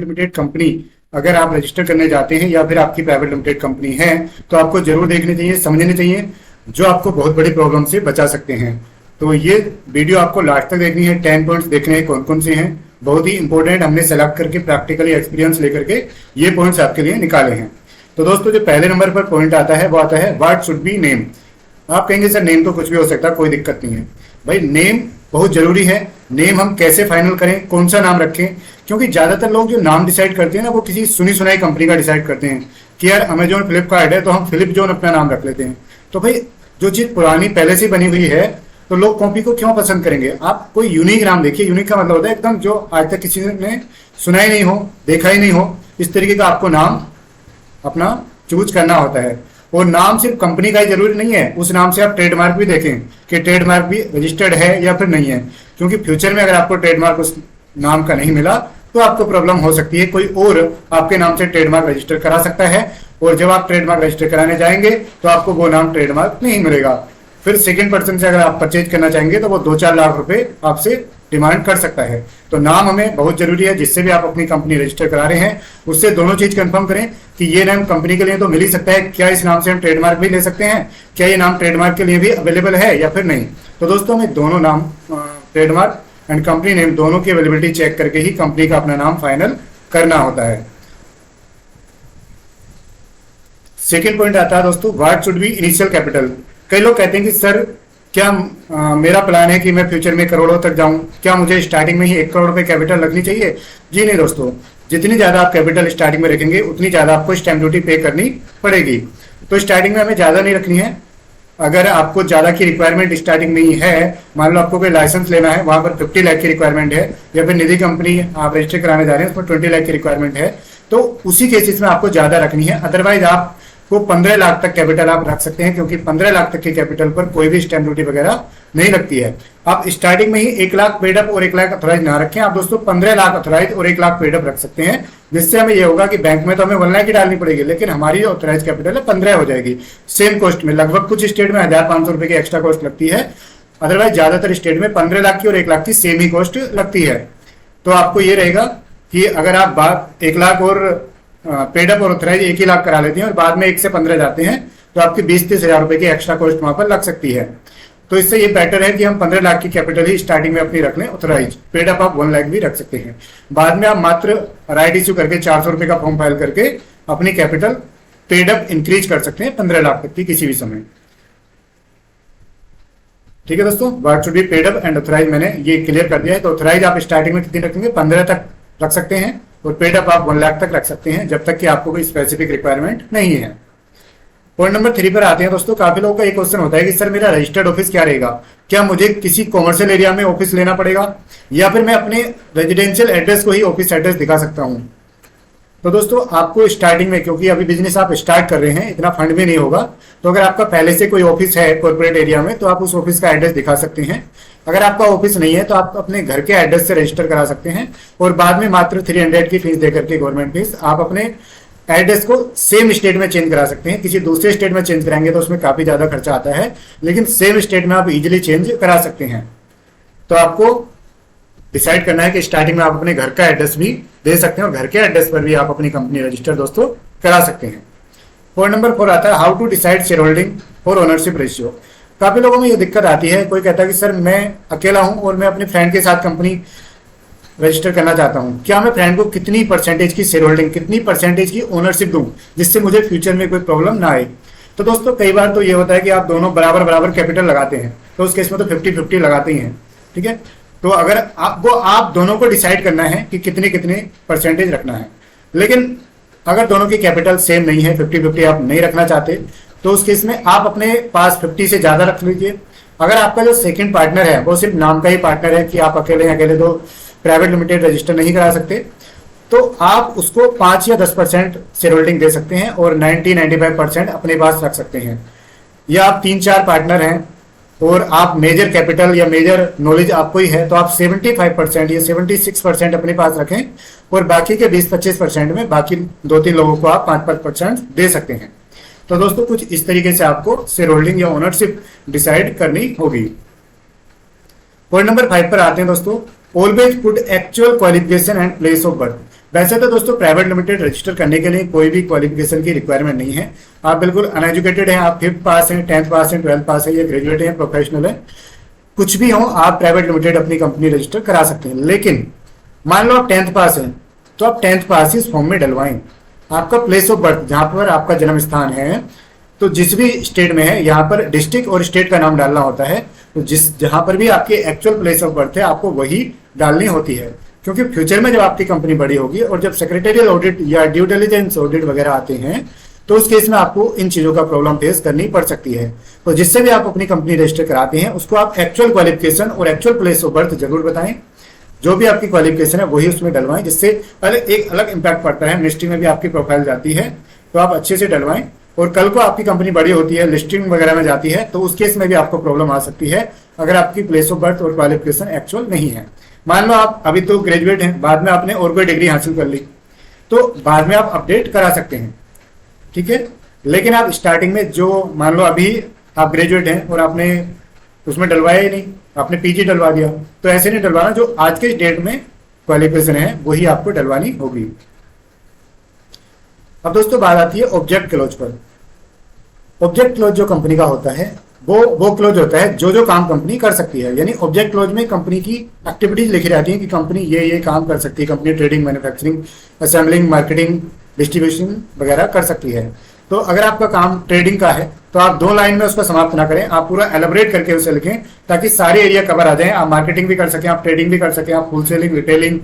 Limited company अगर आप register करने जाते हैं या फिर आपकी प्राइवेट लिमिटेड कंपनी है तो आपको जरूर देखनी चाहिए, समझनी चाहिए, जो आपको बहुत बड़ी प्रॉब्लम से बचा सकते हैं। तो ये वीडियो आपको लास्ट तक देखनी है। 10 पॉइंट्स देखने हैं कौन कौन से हैं, बहुत ही इंपॉर्टेंट, हमने सेलेक्ट करके प्रैक्टिकली एक्सपीरियंस लेकर के ये पॉइंट्स आपके लिए निकाले हैं। तो दोस्तों जो पहले नंबर पर पॉइंट आता है वो आता है व्हाट शुड बी नेम। आप कहेंगे सर नेम तो कुछ भी हो सकता है, कोई दिक्कत नहीं है। भाई नेम बहुत जरूरी है। नेम हम कैसे फाइनल करें, कौन सा नाम रखें, क्योंकि ज्यादातर लोग जो नाम डिसाइड करते हैं ना वो किसी सुनी सुनाई कंपनी का डिसाइड करते हैं कि यार अमेजोन फ्लिपकार्ट है तो हम फिलिप जोन अपना नाम रख लेते हैं। तो भाई जो चीज पुरानी पहले से बनी हुई है तो लोग कॉपी को क्यों पसंद करेंगे। आप कोई यूनिक नाम देखिए। यूनिक का मतलब होता है एकदम जो आज तक किसी ने सुना ही नहीं हो, देखा ही नहीं हो, इस तरीके का आपको नाम अपना चूज करना होता है। और नाम सिर्फ कंपनी का ही जरूरी नहीं है, उस नाम से आप ट्रेडमार्क भी देखें कि ट्रेडमार्क भी रजिस्टर्ड है या फिर नहीं है, क्योंकि फ्यूचर में अगर आपको ट्रेडमार्क उस नाम का नहीं मिला तो आपको प्रॉब्लम हो सकती है। कोई और आपके नाम से ट्रेडमार्क रजिस्टर करा सकता है और जब आप ट्रेडमार्क रजिस्टर कराने जाएंगे तो आपको वो नाम ट्रेडमार्क नहीं मिलेगा। फिर सेकंड पर्सन से अगर आप परचेज करना चाहेंगे तो वो 2-4 लाख रुपए आपसे डिमांड कर सकता है। तो नाम हमें बहुत जरूरी है। जिससे भी आप अपनी कंपनी रजिस्टर करा रहे हैं उससे दोनों चीज कंफर्म करें कि ये नाम कंपनी के लिए तो मिल ही सकता है, क्या इस नाम से हम ट्रेडमार्क भी ले सकते हैं, क्या ये नाम ट्रेडमार्क के लिए भी अवेलेबल है या फिर नहीं। तो दोस्तों हमें दोनों नाम ट्रेडमार्क एंड कंपनी नेम दोनों की अवेलेबिलिटी चेक करके ही कंपनी का अपना नाम फाइनल करना होता है। सेकेंड पॉइंट आता है दोस्तों what should B initial capital. कई लोग कहते हैं कि सर क्या मेरा प्लान है कि मैं फ्यूचर में करोड़ों तक जाऊं, क्या मुझे स्टार्टिंग में ही 1 करोड़ रुपए कैपिटल रखनी चाहिए। जी नहीं दोस्तों, जितनी ज्यादा आप कैपिटल स्टार्टिंग में रखेंगे उतनी ज्यादा आपको स्टैम्प ड्यूटी पे करनी पड़ेगी। तो स्टार्टिंग में हमें ज्यादा नहीं रखनी है। अगर आपको ज्यादा की रिक्वायरमेंट स्टार्टिंग में ही है, मान लो आपको कोई लाइसेंस लेना है, वहां पर 50 लाख की रिक्वायरमेंट है, या फिर निधि कंपनी आप रजिस्टर कराने जा रहे हैं उसमें 20 लाख की रिक्वायरमेंट है, तो उसी केसेस में आपको ज्यादा रखनी है। अदरवाइज आप को 15 लाख तक कैपिटल आप रख सकते हैं, क्योंकि 15 लाख तक के कैपिटल पर कोई भी स्टैम्प ड्यूटी वगैरह नहीं लगती है। आप स्टार्टिंग में ही 1 लाख पेड अप और 1 लाख अथोराइज ना रखें। आप दोस्तों 15 लाख अथोराइज और 1 लाख पेड अप रख सकते हैं, जिससे हमें यह होगा कि बैंक में तो हमें 1 लाख ही डालनी पड़ेगी, लेकिन हमारी जो अथोराइज कैपिटल है 15 हो जाएगी। सेम कॉस्ट में, लगभग कुछ स्टेट में 1500 रुपए की एक्स्ट्रा कॉस्ट लगती है, अदरवाइज ज्यादातर स्टेट में 15 लाख की और 1 लाख की सेम ही कॉस्ट लगती है। तो आपको ये रहेगा कि अगर आप 1 लाख और पेड अप और ऑथराइज 1 ही लाख करा लेते हैं और बाद में 1 से 15 जाते हैं तो आपकी 20-30 हजार रुपए की एक्स्ट्रा कॉस्ट वहां पर लग सकती है। तो इससे ये बेटर है कि हम 15 लाख की कैपिटल ही स्टार्टिंग में अपनी रख लें। ऑथराइज पेड अप आप 1 लाख भी रख सकते हैं। बाद में आप मात्र राइट इश्यू करके 400 रुपए का फॉर्म फाइल करके अपनी कैपिटल पेड अप इंक्रीज कर सकते हैं 15 लाख तक की किसी भी समय। ठीक है दोस्तों, what should be paid up and authorise मैंने ये क्लियर कर दिया है। तो ऑथराइज आप स्टार्टिंग में कितनी रखेंगे, 15 तक रख सकते हैं, और पेड अप आप 1 लाख तक रख सकते हैं, जब तक कि आपको कोई स्पेसिफिक रिक्वायरमेंट नहीं है। पॉइंट नंबर 3 पर आते हैं दोस्तों। काफी लोगों का एक क्वेश्चन होता है कि सर मेरा रजिस्टर्ड ऑफिस क्या रहेगा, क्या मुझे किसी कॉमर्शियल एरिया में ऑफिस लेना पड़ेगा या फिर मैं अपने रेजिडेंशियल एड्रेस को ही ऑफिस एड्रेस दिखा सकता हूं। तो दोस्तों आपको स्टार्टिंग में, क्योंकि अभी बिजनेस आप स्टार्ट कर रहे हैं, इतना फंड भी नहीं होगा, तो अगर आपका पहले से कोई ऑफिस है कॉर्पोरेट एरिया में तो आप उस ऑफिस का एड्रेस दिखा सकते हैं। अगर आपका ऑफिस नहीं है तो आप अपने घर के एड्रेस से रजिस्टर करा सकते हैं और बाद में मात्र 300 की फीस देकर के, गवर्नमेंट फीस, आप अपने एड्रेस को सेम स्टेट में चेंज करा सकते हैं। किसी दूसरे स्टेट में चेंज कराएंगे तो उसमें काफी ज्यादा खर्चा आता है, लेकिन सेम स्टेट में आप इजिली चेंज करा सकते हैं। तो आपको डिसाइड करना है कि स्टार्टिंग में आप अपने घर का एड्रेस भी दे सकते हैं और घर के एड्रेस पर भी आप अपनी कंपनी रजिस्टर दोस्तों करा सकते हैं। पॉइंट नंबर 4 आता है how to decide share holding और ओनरशिप रेशियो। काफी लोगों में ये दिक्कत आती है, कोई कहता है कि सर मैं अकेला हूं और मैं अपने फ्रेंड के साथ कंपनी रजिस्टर करना चाहता हूं, क्या मैं फ्रेंड को कितनी परसेंटेज की शेयर होल्डिंग, कितनी परसेंटेज की ओनरशिप दूं जिससे मुझे फ्यूचर में कोई प्रॉब्लम ना आए। तो दोस्तों कई बार तो ये होता है कि आप दोनों बराबर बराबर कैपिटल लगाते हैं, तो उस केस में तो 50-50 लगाते ही हैं। ठीक है, तो अगर आप दोनों को डिसाइड करना है कि कितने कितने परसेंटेज रखना है। लेकिन अगर दोनों की कैपिटल सेम नहीं है, 50-50 आप नहीं रखना चाहते, तो उस केस में आप अपने पास 50 से ज्यादा रख लीजिए। अगर आपका जो सेकंड पार्टनर है वो सिर्फ नाम का ही पार्टनर है कि आप अकेले तो प्राइवेट लिमिटेड रजिस्टर नहीं करा सकते, तो आप उसको 5 या 10% शेयर होल्डिंग दे सकते हैं और 90-95% अपने पास रख सकते हैं। या आप 3-4 पार्टनर हैं और आप मेजर कैपिटल या मेजर नॉलेज आपको ही है, तो आप 75% या 76% अपने पास रखें और बाकी के 20-25% में बाकी 2-3 लोगों को आप 5-5% दे सकते हैं। तो दोस्तों कुछ इस तरीके से आपको शेयर होल्डिंग या ओनरशिप डिसाइड करनी होगी। पॉइंट नंबर 5 पर आते हैं दोस्तों। Always put actual qualification and place of birth. वैसे तो दोस्तों प्राइवेट लिमिटेड रजिस्टर करने के लिए कोई भी क्वालिफिकेशन की रिक्वायरमेंट नहीं है। आप बिल्कुल अनएजुकेटेड हैं, आप 5th पास हैं, 10th पास हैं, 12th पास है या ग्रेजुएट हैं, प्रोफेशनल है, कुछ भी हो, आप प्राइवेट लिमिटेड अपनी कंपनी रजिस्टर करा सकते हैं। लेकिन मान लो आप 10th पास हैं, तो आप 10th पास इस फॉर्म में डलवाएं। आपका प्लेस ऑफ बर्थ, जहां पर आपका जन्म स्थान है, तो जिस भी स्टेट में है, यहाँ पर डिस्ट्रिक्ट और स्टेट का नाम डालना होता है। तो जहां पर भी आपकी एक्चुअल प्लेस ऑफ बर्थ है, आपको वही डालनी होती है। क्योंकि फ्यूचर में जब आपकी कंपनी बड़ी होगी और जब सेक्रेटरियल ऑडिट या ड्यू डिलिजेंस ऑडिट वगैरह आते हैं, तो उस केस में आपको इन चीजों का प्रॉब्लम फेस करनी पड़ सकती है। तो जिससे भी आप अपनी कंपनी रजिस्टर कराते हैं, उसको आप एक्चुअल क्वालिफिकेशन और एक्चुअल प्लेस ऑफ बर्थ जरूर बताएं। जो भी आपकी क्वालिफिकेशन है वही उसमें डलवाएं, जिससे एक अलग इंपैक्ट पड़ता है। मिनिस्ट्री में भी आपकी प्रोफाइल जाती है, तो आप अच्छे से डलवाएं। और कल को आपकी कंपनी बड़ी होती है, लिस्टिंग वगैरह में जाती है, तो उस केस में भी आपको प्रॉब्लम आ सकती है अगर आपकी प्लेस ऑफ बर्थ और क्वालिफिकेशन एक्चुअल नहीं है। मान लो आप अभी तो ग्रेजुएट हैं, बाद में आपने और कोई डिग्री हासिल कर ली, तो बाद में आप अपडेट करा सकते हैं, ठीक है। लेकिन आप स्टार्टिंग में जो मान लो अभी आप ग्रेजुएट हैं और आपने उसमें डलवाया ही नहीं, आपने पीजी डलवा दिया, तो ऐसे नहीं डलवाना। जो आज के डेट में क्वालिफिकेशन है वही आपको डलवानी होगी। अब दोस्तों बात आती है ऑब्जेक्ट क्लोज पर। ऑब्जेक्ट क्लोज जो कंपनी का होता है वो क्लोज होता है जो काम कंपनी कर सकती है। यानी ऑब्जेक्ट क्लोज में कंपनी की एक्टिविटीज लिखी रहती है कि कंपनी ये काम कर सकती है। Company trading, manufacturing, assembling, marketing, distribution वगैरह कर सकती है। तो अगर आपका काम ट्रेडिंग का है तो आप 2 लाइन में उसको समाप्त ना करें, आप पूरा एलैबोरेट करके उसे लिखें ताकि सारे एरिया कवर आ जाए। आप मार्केटिंग भी कर सकें, आप ट्रेडिंग भी कर सकें, आप होलसेलिंग, रिटेलिंग,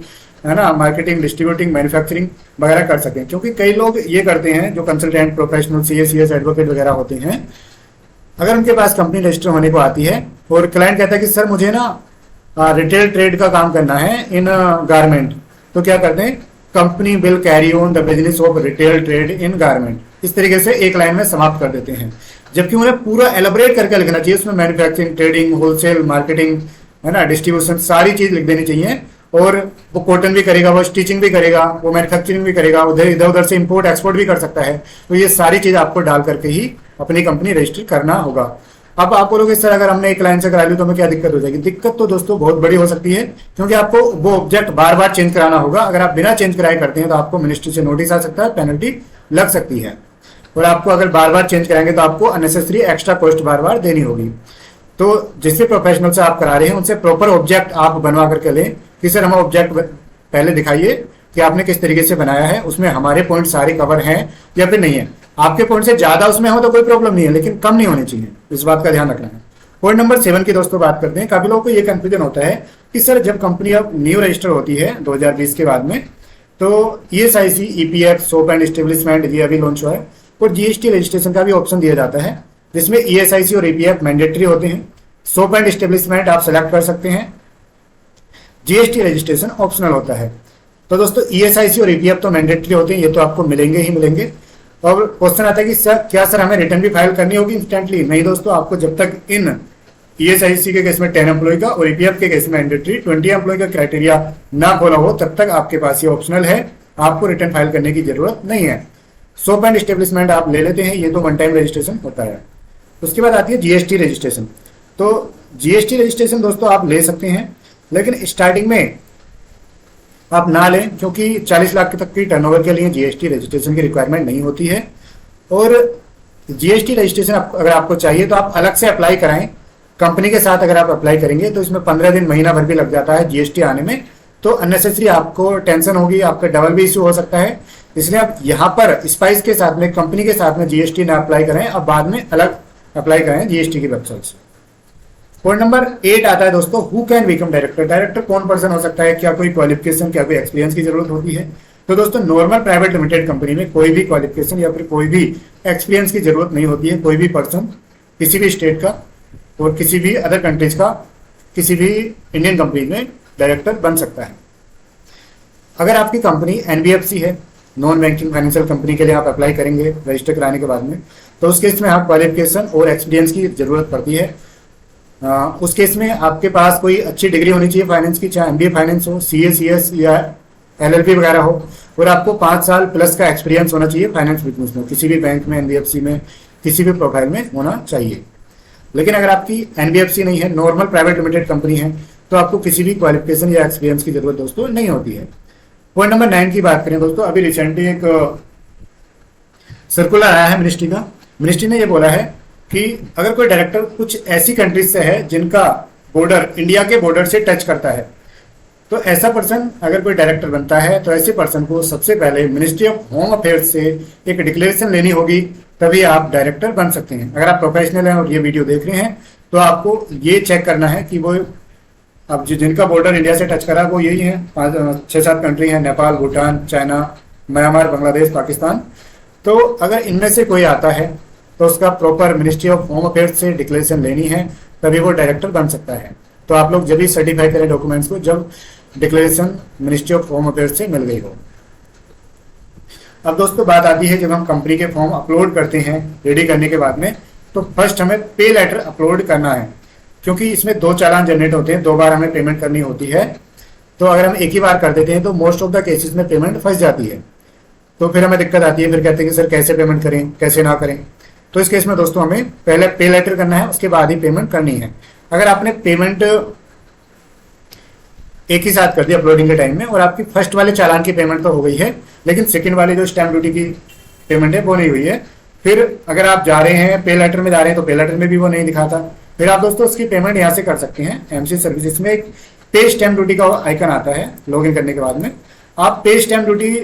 है ना, मार्केटिंग, डिस्ट्रीब्यूटिंग, मैन्युफैक्चरिंग वगैरह कर सकें। क्योंकि कई लोग ये करते हैं जो कंसल्टेंट, प्रोफेशनल, सीएस, एडवोकेट वगैरह होते हैं, अगर उनके पास कंपनी रजिस्टर होने को आती है और क्लाइंट कहता है कि सर मुझे ना रिटेल ट्रेड का काम करना है इन गारमेंट, तो क्या करते हैं, company will carry on the business of retail trade in garment, इस तरीके से एक लाइन में समाप्त कर देते हैं। जबकि उन्हें पूरा एलैबोरेट करके लिखना चाहिए, उसमें मैन्युफैक्चरिंग, ट्रेडिंग, होलसेल, मार्केटिंग, है ना, डिस्ट्रीब्यूशन, सारी चीज लिख देनी चाहिए। और वो कॉटन भी करेगा, वो स्टिचिंग भी करेगा, वो मैन्युफैक्चरिंग भी करेगा, इधर उधर से इंपोर्ट एक्सपोर्ट भी कर सकता है। तो ये सारी चीज आपको डाल करके ही अपनी कंपनी रजिस्टर करना होगा। अब आप बोलोगे सर अगर हमने एक लाइन से करा ली तो हमें क्या दिक्कत हो जाएगी? दिक्कत तो दोस्तों बहुत बड़ी हो सकती है, क्योंकि आपको वो ऑब्जेक्ट बार बार चेंज कराना होगा। अगर आप बिना चेंज कराए करते हैं तो आपको मिनिस्ट्री से नोटिस आ सकता है, पेनल्टी लग सकती है। और आपको अगर बार बार चेंज कराएंगे तो आपको अननेसेसरी एक्स्ट्रा कॉस्ट बार बार देनी होगी। तो जिस भी प्रोफेशनल से आप करा रहे हैं उनसे प्रॉपर ऑब्जेक्ट आप बनवा करके लें कि सर हमें ऑब्जेक्ट पहले दिखाइए कि आपने किस तरीके से बनाया है, उसमें हमारे पॉइंट सारे कवर हैं या फिर नहीं है। आपके पॉइंट से ज्यादा उसमें हो तो कोई प्रॉब्लम नहीं है, लेकिन कम नहीं होनी चाहिए, इस बात का ध्यान रखना है। पॉइंट नंबर 7 की दोस्तों बात करते हैं। काफी लोगों को ये कंफ्यूजन होता है कि सर जब कंपनी अब न्यू रजिस्टर होती है 2020 के बाद में, तो ESIC, EPF, soap and establishment ये अभी लॉन्च हुआ है, और GST रजिस्ट्रेशन का भी ऑप्शन दिया जाता है, जिसमें ESIC और EPF मैंडेटरी होते हैं। सोप एंड एस्टेब्लिशमेंट आप सेलेक्ट कर सकते हैं, GST रजिस्ट्रेशन ऑप्शनल होता है। तो दोस्तों ESIC और EPF तो मैंडेटरी होते हैं, ये तो आपको मिलेंगे ही मिलेंगे। और क्वेश्चन आता है कि सर क्या सर हमें रिटर्न भी फाइल करनी होगी इंस्टेंटली? नहीं दोस्तों, आपको जब तक इन ESIC के केस में 10 एम्प्लॉय का और EPF के केस में मैंडेटरी 20 एम्प्लॉय का क्राइटेरिया ना खोला हो तब तक आपके पास ये ऑप्शनल है, आपको रिटर्न फाइल करने की जरूरत नहीं है। सोप एंड एस्टेब्लिशमेंट आप ले लेते हैं, ये तो वन टाइम रजिस्ट्रेशन होता है। उसके बाद आती है GST रजिस्ट्रेशन। तो GST रजिस्ट्रेशन दोस्तों आप ले सकते हैं, लेकिन स्टार्टिंग में आप ना लें, क्योंकि 40 लाख तक की टर्नओवर के लिए GST रजिस्ट्रेशन की रिक्वायरमेंट नहीं होती है। और GST रजिस्ट्रेशन अगर आपको चाहिए तो आप अलग से अप्लाई कराएं। कंपनी के साथ अगर आप अप्लाई करेंगे तो इसमें 15 दिन, महीना भर भी लग जाता है GST आने में, तो अननेसेसरी आपको टेंशन होगी, आपका डबल भी इश्यू हो सकता है। इसलिए आप यहाँ पर स्पाइस के साथ में, कंपनी के साथ में GST ना अप्लाई करें, अब बाद में अलग अप्लाई करें GST की वेबसाइट से। पॉइंट नंबर 8 आता है दोस्तों, who can become director. Director कौन पर्सन हो सकता है, क्या कोई क्वालिफिकेशन, क्या कोई एक्सपीरियंस की जरूरत होती है? तो दोस्तों नॉर्मल प्राइवेट लिमिटेड कंपनी में कोई भी क्वालिफिकेशन या फिर कोई भी एक्सपीरियंस की जरूरत नहीं होती है। कोई भी पर्सन किसी भी स्टेट का और किसी भी अदर कंट्रीज का किसी भी इंडियन कंपनी में डायरेक्टर बन सकता है। अगर आपकी कंपनी NBFC है, नॉन बैंकिंग फाइनेंशियल कंपनी के लिए आप अप्लाई करेंगे रजिस्टर कराने के बाद में, तो उस केस में आप क्वालिफिकेशन और एक्सपीरियंस की जरूरत पड़ती है। उस केस में आपके पास कोई अच्छी डिग्री होनी चाहिए फाइनेंस की, चाहे MBA फाइनेंस हो, CA, CS या LLB वगैरह हो, और आपको 5 साल प्लस का एक्सपीरियंस होना चाहिए फाइनेंस बिजनेस में, किसी भी बैंक में, NBFC में, किसी भी प्रोफाइल में होना चाहिए। लेकिन अगर आपकी NBFC नहीं है, नॉर्मल प्राइवेट लिमिटेड कंपनी है, तो आपको किसी भी क्वालिफिकेशन या एक्सपीरियंस की जरूरत दोस्तों नहीं होती है। पॉइंट नंबर 9 की बात करें दोस्तों, अभी रिसेंटली एक सर्कुलर आया है मिनिस्ट्री का। मिनिस्ट्री ने ये बोला है कि अगर कोई डायरेक्टर कुछ ऐसी कंट्रीज से है जिनका बॉर्डर इंडिया के बॉर्डर से टच करता है, तो ऐसा पर्सन अगर कोई डायरेक्टर बनता है तो ऐसे पर्सन को सबसे पहले मिनिस्ट्री ऑफ होम अफेयर्स से एक डिक्लेरेशन लेनी होगी, तभी आप डायरेक्टर बन सकते हैं। अगर आप प्रोफेशनल हैं और ये वीडियो देख रहे हैं तो आपको ये चेक करना है कि वो अब जिनका बॉर्डर इंडिया से टच करा वो यही है, 6-7 कंट्री हैं, नेपाल, भूटान, चाइना, म्यांमार, बांग्लादेश, पाकिस्तान। तो अगर इनमें से कोई आता है तो उसका proper ministry of home affairs से डिक्लेरेशन लेनी है, तभी वो डायरेक्टर बन सकता है। तो आप लोग जब भी सर्टिफाई करें डॉक्यूमेंट्स को, जब declaration ministry of home affairs से मिल गई हो। अब दोस्तों बात आती है जब हम कंपनी के फॉर्म अपलोड करते हैं रेडी करने के बाद में, तो फर्स्ट हमें पे लेटर अपलोड करना है, क्योंकि इसमें 2 चालान जनरेट होते हैं, 2 बार हमें पेमेंट करनी होती है। तो अगर हम एक ही बार कर देते हैं तो मोस्ट ऑफ द केसेस में पेमेंट फंस जाती है, तो फिर हमें दिक्कत आती है। फिर कहते हैं कि सर कैसे पेमेंट करें, कैसे ना करें। तो इस केस में दोस्तों हमें पहले पे लेटर करना है, उसके बाद ही पेमेंट करनी है। अगर आपने पेमेंट एक ही साथ कर दी अपलोडिंग के टाइम में और आपकी फर्स्ट वाले चालान की पेमेंट तो हो गई है, लेकिन सेकंड वाली जो स्टैम्प ड्यूटी की पेमेंट है वो नहीं हुई है, फिर अगर आप जा रहे हैं पे लेटर में जा रहे हैं तो पे लेटर में भी वो नहीं दिखाता, फिर आप दोस्तों उसकी पेमेंट यहाँ से कर सकते हैं। एमसी सर्विसेज में एक पे स्टैम्प ड्यूटी का आइकन आता है, लॉगिन करने के बाद में आप पे स्टैम्प ड्यूटी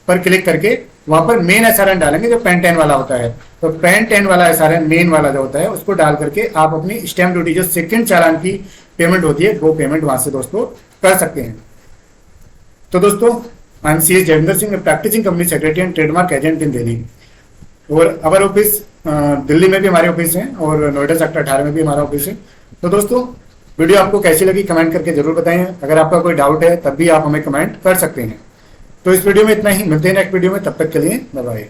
पर क्लिक करके वहां पर मेन एसआरएन डालेंगे जो पैन 10 वाला होता है। तो पैन 10 वाला एसआरएन मेन वाला जो होता है उसको डाल करके आप अपनी स्टैम्प ड्यूटी जो सेकंड चालान की पेमेंट होती है वो पेमेंट वहां से दोस्तों कर सकते हैं। तो दोस्तों I am CS Jaivinder Singh, practising company secretary and trademark agent in Delhi, और अवर ऑफिस दिल्ली में भी हमारे ऑफिस है और नोएडा सेक्टर 18 में भी हमारा ऑफिस है। तो दोस्तों वीडियो आपको कैसी लगी कमेंट करके जरूर बताएं। अगर आपका कोई डाउट है तब भी आप हमें कमेंट कर सकते हैं। तो इस वीडियो में इतना ही, मिलते हैं नेक्स्ट वीडियो में, तब तक के लिए बाय बाय।